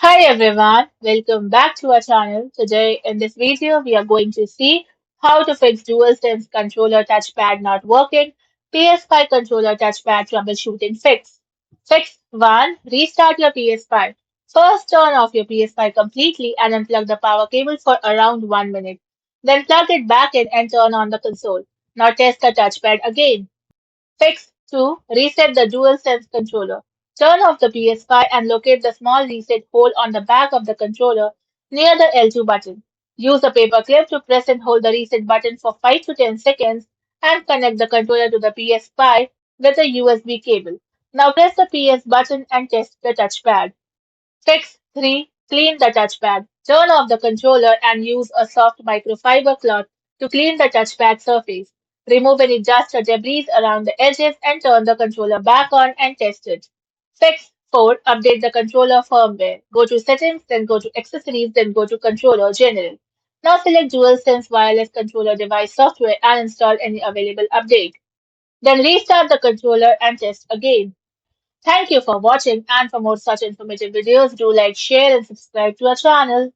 Hi everyone, welcome back to our channel. Today in this video we are going to see how to fix DualSense controller touchpad not working, PS5 controller touchpad troubleshooting fix. Fix 1. Restart your PS5. First turn off your PS5 completely and unplug the power cable for around 1 minute. Then plug it back in and turn on the console. Now test the touchpad again. Fix 2. Reset the DualSense controller. Turn off the PS5 and locate the small reset hole on the back of the controller near the L2 button. Use a paper clip to press and hold the reset button for 5 to 10 seconds and connect the controller to the PS5 with a USB cable. Now press the PS button and test the touchpad. Fix 3. Clean the touchpad. Turn off the controller and use a soft microfiber cloth to clean the touchpad surface. Remove any dust or debris around the edges and turn the controller back on and test it. Fix 4. Update the controller firmware. Go to Settings, then go to Accessories, then go to Controller General. Now select DualSense Wireless Controller Device software and install any available update. Then restart the controller and test again. Thank you for watching, and for more such informative videos, do like, share and subscribe to our channel.